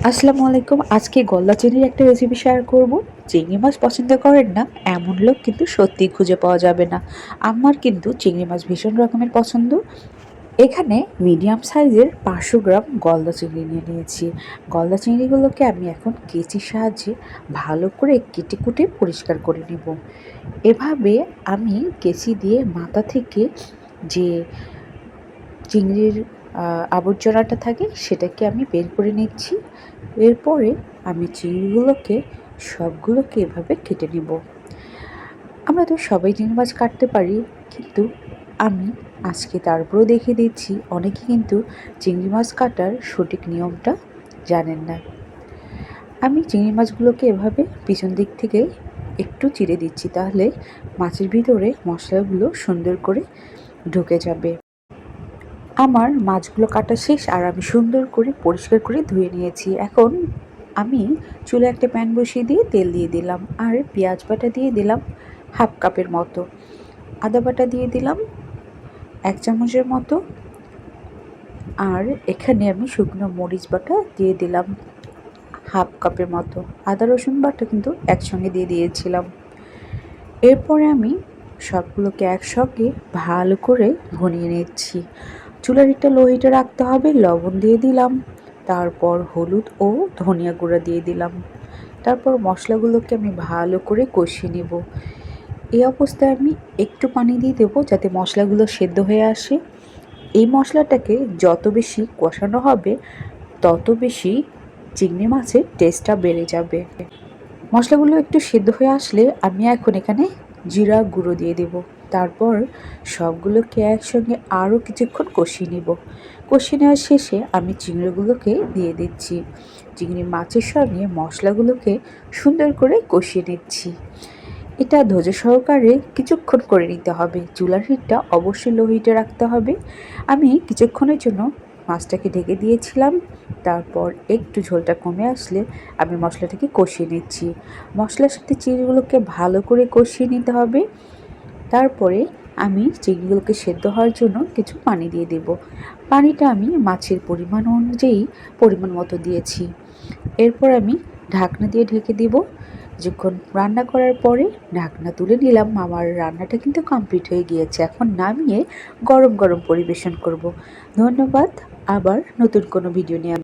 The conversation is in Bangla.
আসসালামু আলাইকুম। আজকে গলদা চিংড়ির একটা রেসিপি শেয়ার করব। চিংড়ি মাছ পছন্দ করেন না এমন লোক কিন্তু সত্যিই খুঁজে পাওয়া যাবে না। আমার কিন্তু চিংড়ি মাছ ভীষণ রকমের পছন্দ। এখানে মিডিয়াম সাইজের 500 গ্রাম গলদা চিংড়ি নিয়ে নিয়েছি। গলদা চিংড়িগুলোকে আমি এখন কেচির সাহায্যে ভালো করে কেটে কুটে পরিষ্কার করে নেব। এভাবে আমি কেচি দিয়ে মাথা থেকে যে চিংড়ির আবর্জনাটা থাকে সেটাকে আমি বের করে নিচ্ছি। এরপরে আমি চিংড়িগুলোকে সবগুলোকে এভাবে কেটে নেব। আমরা তো সবাই চিংড়ি মাছ কাটতে পারি, কিন্তু আমি আজকে তারপরেও দেখিয়ে দিচ্ছি অনেকে কিন্তু চিংড়ি মাছ কাটার সঠিক নিয়মটা জানেন না। আমি চিংড়ি মাছগুলোকে এভাবে পিছন দিক থেকে একটু চিড়ে দিচ্ছি, তাহলে মাছের ভিতরে মশলাগুলো সুন্দর করে ঢুকে যাবে। আমার মাছগুলো কাটা শেষ আর আমি সুন্দর করে পরিষ্কার করে ধুয়ে নিয়েছি। এখন আমি চুলায় একটা প্যান বসিয়ে দিয়ে তেল দিয়ে দিলাম আর পেঁয়াজ বাটা দিয়ে দিলাম হাফ কাপের মতো, আদা বাটা দিয়ে দিলাম 1 চামচের মতো, আর এখানে আমি শুকনো মরিচ বাটা দিয়ে দিলাম হাফ কাপের মতো। আদা রসুন বাটা কিন্তু একসঙ্গে দিয়ে দিয়েছিলাম। এরপরে আমি সবগুলোকে একসঙ্গে ভালো করে ভুনিয়ে নিচ্ছি। চুলার হিটটা লো হিটে রাখতে হবে। লবণ দিয়ে দিলাম, তারপর হলুদ ও ধনিয়া গুঁড়া দিয়ে দিলাম, তারপর মশলাগুলোকে আমি ভালো করে কষিয়ে নেব। এই অবস্থায় আমি একটু পানি দিয়ে দেবো যাতে মশলাগুলো সেদ্ধ হয়ে আসে। এই মশলাটাকে যত বেশি কষানো হবে তত বেশি চিংড়ি মাছের টেস্টটা বেড়ে যাবে। মশলাগুলো একটু সেদ্ধ হয়ে আসলে আমি এখন এখানে জিরা গুঁড়ো দিয়ে দেব। তারপর সবগুলোকে একসঙ্গে আরও কিছুক্ষণ কষিয়ে নেব। কষিয়ে নেওয়ার শেষে আমি চিংড়িগুলোকে দিয়ে দিচ্ছি। চিংড়ি মাছের সঙ্গে মশলাগুলোকে সুন্দর করে কষিয়ে নিচ্ছি। এটা ধৈর্য সহকারে কিছুক্ষণ করে নিতে হবে। চুলার হিটটা অবশ্যই লো হিটে রাখতে হবে। আমি কিছুক্ষণের জন্য মাছটাকে ঢেকে দিয়েছিলাম। তারপর একটু ঝোলটা কমে আসলে আমি মশলাটাকে কষিয়ে নিচ্ছি। মশলার সাথে চিংড়িগুলোকে ভালো করে কষিয়ে নিতে হবে। তারপরে আমি চিংড়িগুলোকে সেদ্ধ হওয়ার জন্য কিছু পানি দিয়ে দেব। পানিটা আমি মাছের পরিমাণ অনুযায়ী পরিমাণ মতো দিয়েছি। এরপর আমি ঢাকনা দিয়ে ঢেকে দিব। কিছুক্ষণ রান্না করার পরে ঢাকনা তুলে নিলাম। আমার রান্নাটা কিন্তু কমপ্লিট হয়ে গিয়েছে। এখন নামিয়ে গরম গরম পরিবেশন করব। ধন্যবাদ। আবার নতুন কোনো ভিডিও নিয়ে